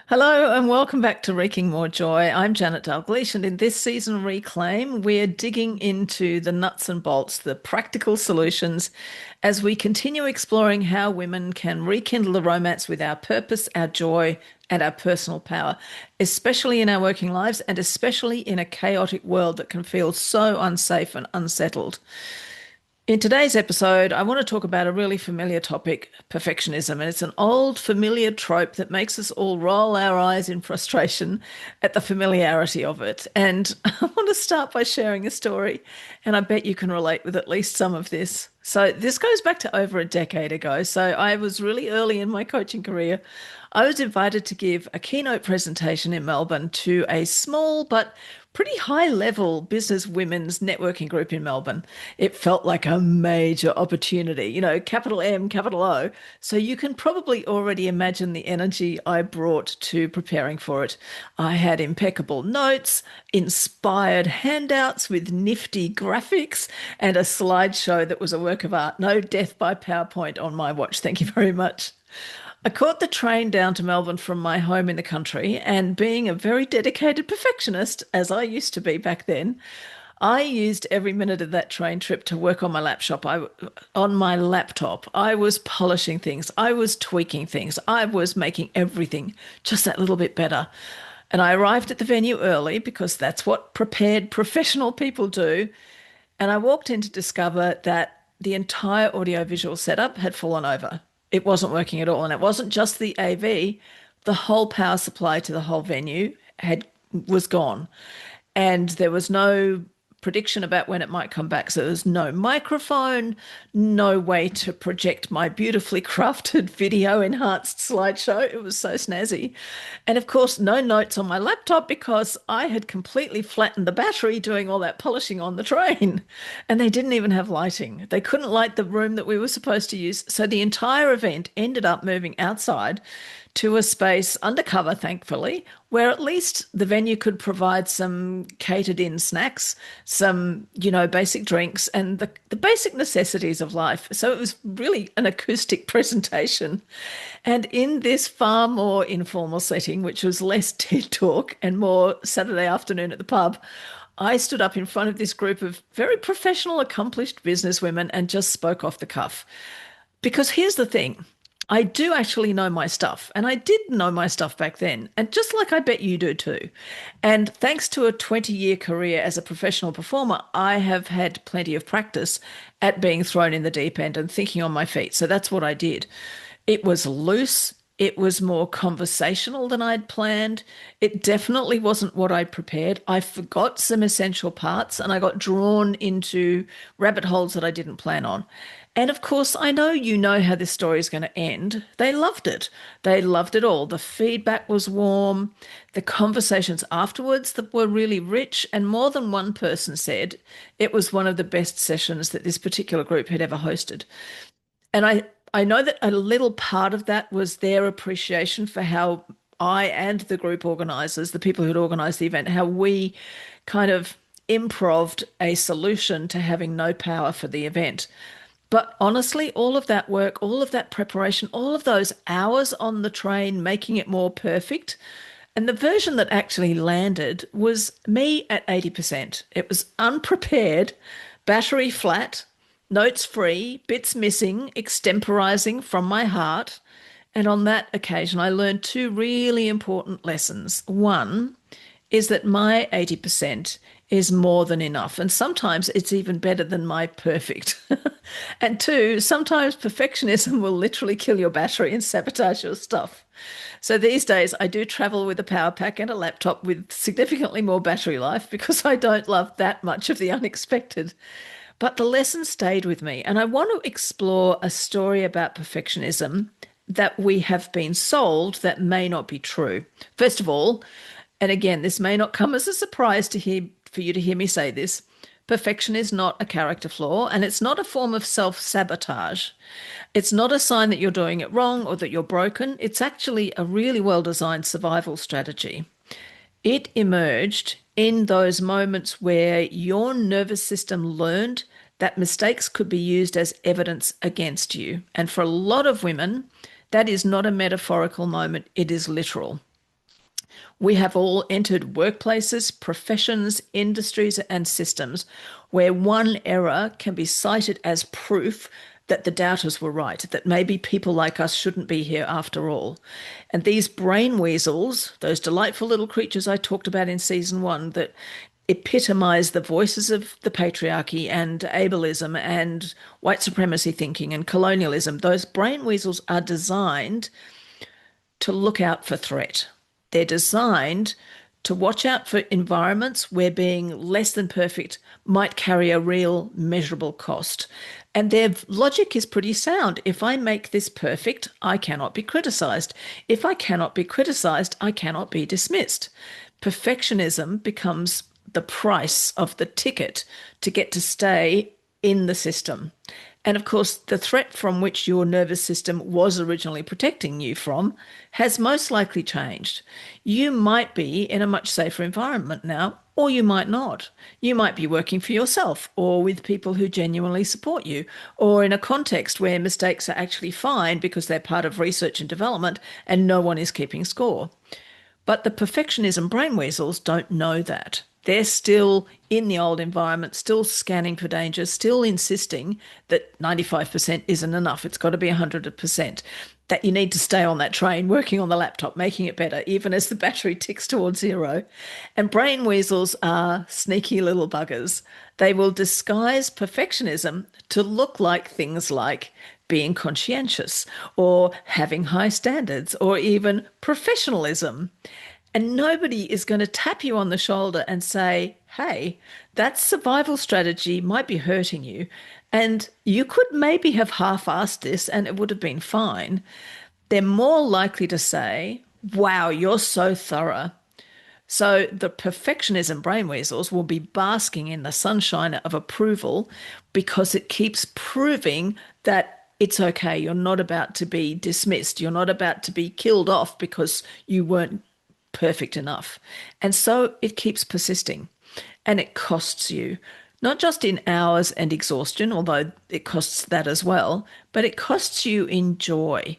Hello and welcome back to Wreaking More Joy. I'm Janet Dalgleish, and in this season of Reclaim, we're digging into the nuts and bolts, the practical solutions, as we continue exploring how women can rekindle the romance with our purpose, our joy, and our personal power, especially in our working lives and especially in a chaotic world that can feel so unsafe and unsettled. In today's episode, I want to talk about a really familiar topic, perfectionism. And it's an old familiar trope that makes us all roll our eyes in frustration at the familiarity of it. And I want to start by sharing a story, and I bet you can relate with at least some of this. So, this goes back to over a decade ago. So, I was really early in my coaching career. I was invited to give a keynote presentation in Melbourne to a small but pretty high level business women's networking group in Melbourne. It felt like a major opportunity, capital M, capital O. So you can probably already imagine the energy I brought to preparing for it. I had impeccable notes, inspired handouts with nifty graphics, and a slideshow that was a work of art. No death by PowerPoint on my watch. Thank you very much. I caught the train down to Melbourne from my home in the country, and being a very dedicated perfectionist, as I used to be back then, I used every minute of that train trip to work on my laptop. I was polishing things, I was tweaking things, I was making everything just that little bit better. And I arrived at the venue early because that's what prepared professional people do. And I walked in to discover that the entire audiovisual setup had fallen over. It wasn't working at all. And it wasn't just the AV, the whole power supply to the whole venue was gone. And there was no prediction about when it might come back. So there's no microphone, no way to project my beautifully crafted video enhanced slideshow. It was so snazzy. And of course, no notes on my laptop because I had completely flattened the battery doing all that polishing on the train. And they didn't even have lighting. They couldn't light the room that we were supposed to use. So the entire event ended up moving outside to a space undercover, thankfully, where at least the venue could provide some catered in snacks, some, basic drinks, and the basic necessities of life. So it was really an acoustic presentation. And in this far more informal setting, which was less TED talk and more Saturday afternoon at the pub, I stood up in front of this group of very professional, accomplished businesswomen and just spoke off the cuff. Because here's the thing. I do actually know my stuff, and I did know my stuff back then, and just like I bet you do too. And thanks to a 20-year career as a professional performer, I have had plenty of practice at being thrown in the deep end and thinking on my feet. So that's what I did. It was loose. It was more conversational than I'd planned. It definitely wasn't what I'd prepared. I forgot some essential parts and I got drawn into rabbit holes that I didn't plan on. And of course, I know you know how this story is going to end. They loved it. They loved it all. The feedback was warm. The conversations afterwards that were really rich. And more than one person said it was one of the best sessions that this particular group had ever hosted. And I know that a little part of that was their appreciation for how I and the group organisers, the people who'd organised the event, how we kind of improved a solution to having no power for the event. But honestly, all of that work, all of that preparation, all of those hours on the train making it more perfect, and the version that actually landed was me at 80%. It was unprepared, battery flat, notes free, bits missing, extemporizing from my heart. And on that occasion, I learned two really important lessons. One is that my 80% is more than enough. And sometimes it's even better than my perfect. And two, sometimes perfectionism will literally kill your battery and sabotage your stuff. So these days, I do travel with a power pack and a laptop with significantly more battery life because I don't love that much of the unexpected. But the lesson stayed with me. And I want to explore a story about perfectionism that we have been sold that may not be true. First of all, and again, this may not come as a surprise for you to hear me say this. Perfection is not a character flaw, and it's not a form of self-sabotage. It's not a sign that you're doing it wrong or that you're broken. It's actually a really well-designed survival strategy. It emerged in those moments where your nervous system learned that mistakes could be used as evidence against you. And for a lot of women, that is not a metaphorical moment, it is literal. We have all entered workplaces, professions, industries, and systems where one error can be cited as proof that the doubters were right, that maybe people like us shouldn't be here after all. And these brain weasels, those delightful little creatures I talked about in season one, that epitomize the voices of the patriarchy and ableism and white supremacy thinking and colonialism, those brain weasels are designed to look out for threat. They're designed to watch out for environments where being less than perfect might carry a real measurable cost. And their logic is pretty sound. If I make this perfect, I cannot be criticized. If I cannot be criticized, I cannot be dismissed. Perfectionism becomes the price of the ticket to get to stay in the system. And of course, the threat from which your nervous system was originally protecting you from has most likely changed. You might be in a much safer environment now, or you might not. You might be working for yourself or with people who genuinely support you, or in a context where mistakes are actually fine because they're part of research and development and no one is keeping score. But the perfectionism brain weasels don't know that. They're still in the old environment, still scanning for danger, still insisting that 95% isn't enough. It's got to be 100%. That you need to stay on that train, working on the laptop, making it better, even as the battery ticks towards zero. And brain weasels are sneaky little buggers. They will disguise perfectionism to look like things like being conscientious or having high standards or even professionalism. And nobody is going to tap you on the shoulder and say, hey, that survival strategy might be hurting you. And you could maybe have half-assed this and it would have been fine. They're more likely to say, wow, you're so thorough. So the perfectionism brain weasels will be basking in the sunshine of approval because it keeps proving that it's okay. You're not about to be dismissed. You're not about to be killed off because you weren't perfect enough. And so it keeps persisting and it costs you, not just in hours and exhaustion, although it costs that as well, but it costs you in joy.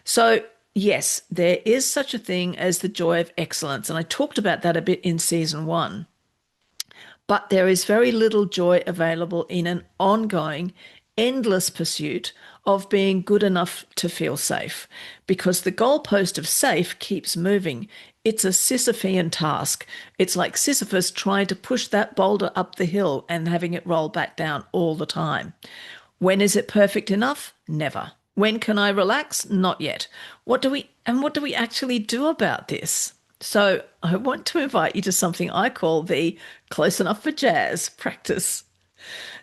So yes, there is such a thing as the joy of excellence. And I talked about that a bit in season one. But there is very little joy available in an ongoing, endless pursuit of being good enough to feel safe because the goalpost of safe keeps moving. It's a Sisyphean task. It's like Sisyphus trying to push that boulder up the hill and having it roll back down all the time. When is it perfect enough? Never. When can I relax? Not yet. What do we actually do about this? So I want to invite you to something I call the close enough for jazz practice.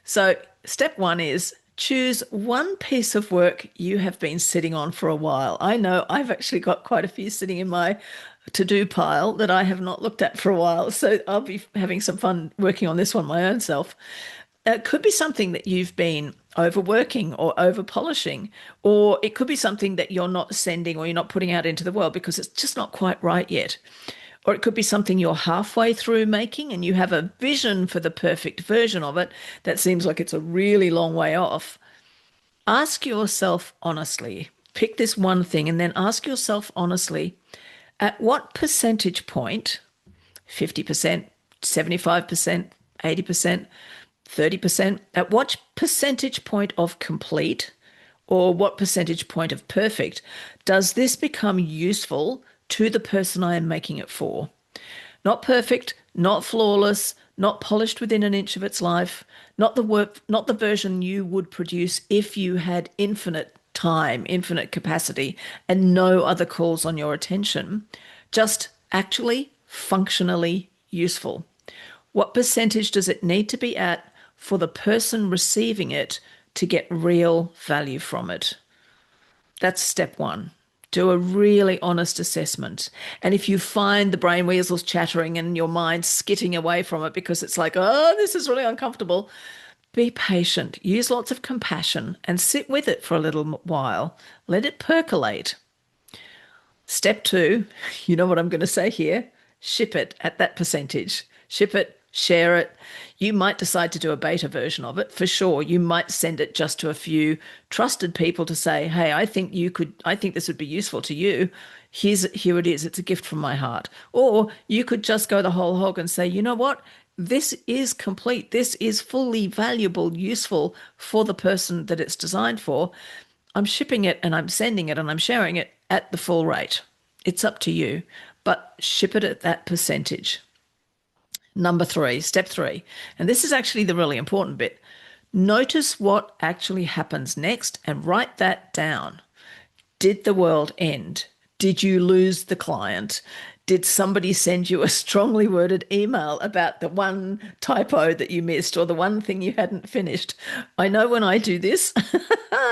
So step one is choose one piece of work you have been sitting on for a while. I know I've actually got quite a few sitting in my to-do pile that I have not looked at for a while. So I'll be having some fun working on this one my own self. It could be something that you've been overworking or over polishing, or it could be something that you're not sending or you're not putting out into the world because it's just not quite right yet. Or it could be something you're halfway through making and you have a vision for the perfect version of it that seems like it's a really long way off. Ask yourself honestly, pick this one thing and then ask yourself honestly, at what percentage point, 50%, 75%, 80%, 30%, at what percentage point of complete or what percentage point of perfect does this become useful to the person I am making it for? Not perfect, not flawless, not polished within an inch of its life, not the work, not the version you would produce if you had infinite time, infinite capacity, and no other calls on your attention. Just actually functionally useful. What percentage does it need to be at for the person receiving it to get real value from it? That's step one. Do a really honest assessment. And if you find the brain weasels chattering and your mind skitting away from it because it's like, oh, this is really uncomfortable, be patient. Use lots of compassion and sit with it for a little while. Let it percolate. Step two, you know what I'm going to say here, ship it at that percentage. Ship it, share it. You might decide to do a beta version of it for sure. You might send it just to a few trusted people to say, hey, I think this would be useful to you. Here it is. It's a gift from my heart. Or you could just go the whole hog and say, you know what? This is complete. This is fully valuable, useful for the person that it's designed for. I'm shipping it and I'm sending it and I'm sharing it at the full rate. It's up to you, but ship it at that percentage. Number three, step three, and this is actually the really important bit. Notice what actually happens next and write that down. Did the world end? Did you lose the client? Did somebody send you a strongly worded email about the one typo that you missed or the one thing you hadn't finished? I know when I do this,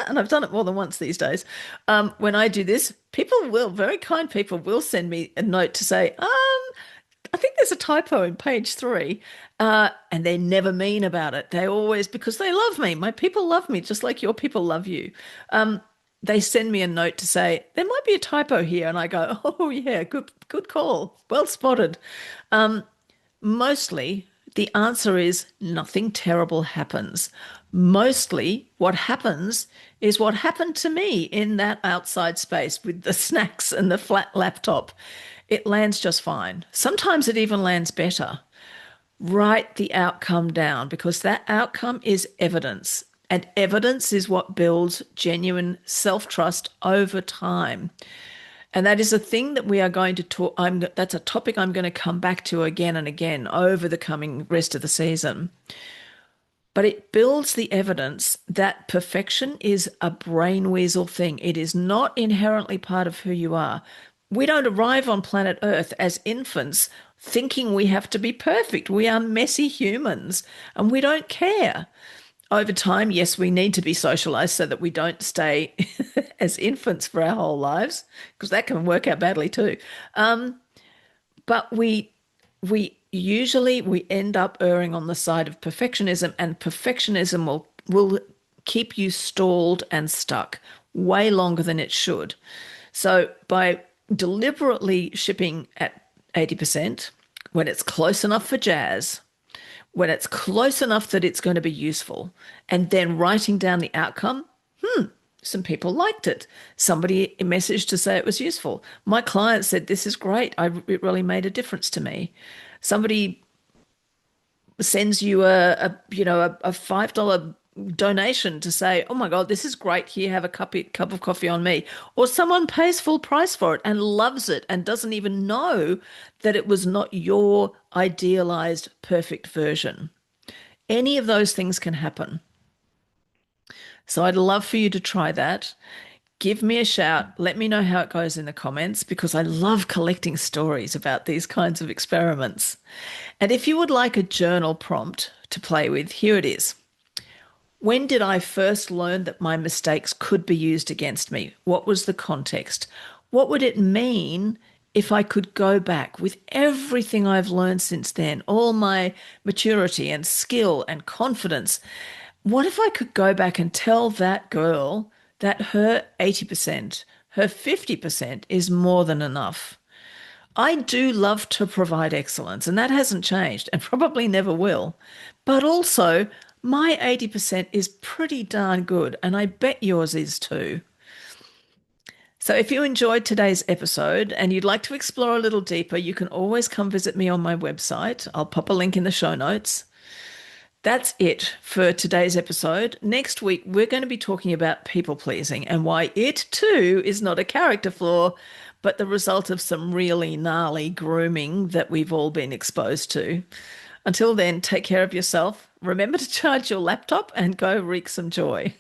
and I've done it more than once these days, when I do this, very kind people will send me a note to say, I think there's a typo in page three. And they're never mean about it. They always, because they love me. My people love me, just like your people love you. They send me a note to say, there might be a typo here. And I go, oh, yeah, good call. Well spotted. Mostly, the answer is nothing terrible happens. Mostly, what happens is what happened to me in that outside space with the snacks and the flat laptop. It lands just fine. Sometimes it even lands better. Write the outcome down because that outcome is evidence. And evidence is what builds genuine self trust over time. And that is a thing that we are going to talk. That's a topic I'm going to come back to again and again over the coming rest of the season. But it builds the evidence that perfection is a brain weasel thing. It is not inherently part of who you are. We don't arrive on planet Earth as infants thinking we have to be perfect. We are messy humans and we don't care. Over time, yes, we need to be socialized so that we don't stay as infants for our whole lives, because that can work out badly too. But we end up erring on the side of perfectionism, and perfectionism will keep you stalled and stuck way longer than it should. So by deliberately shipping at 80%, when it's close enough for jazz, when it's close enough that it's going to be useful, and then writing down the outcome, some people liked it. Somebody messaged to say it was useful. My client said, this is great. It really made a difference to me. Somebody sends you a $5 donation to say, oh my God, this is great. Here, have a cup of coffee on me. Or someone pays full price for it and loves it and doesn't even know that it was not your idealized perfect version. Any of those things can happen. So I'd love for you to try that. Give me a shout. Let me know how it goes in the comments because I love collecting stories about these kinds of experiments. And if you would like a journal prompt to play with, here it is. When did I first learn that my mistakes could be used against me? What was the context? What would it mean if I could go back with everything I've learned since then, all my maturity and skill and confidence? What if I could go back and tell that girl that her 80%, her 50% is more than enough? I do love to provide excellence, and that hasn't changed and probably never will. But also, my 80% is pretty darn good, and I bet yours is too. So if you enjoyed today's episode and you'd like to explore a little deeper, you can always come visit me on my website. I'll pop a link in the show notes. That's it for today's episode. Next week, we're going to be talking about people pleasing and why it too is not a character flaw, but the result of some really gnarly grooming that we've all been exposed to. Until then, take care of yourself. Remember to charge your laptop and go wreak some joy.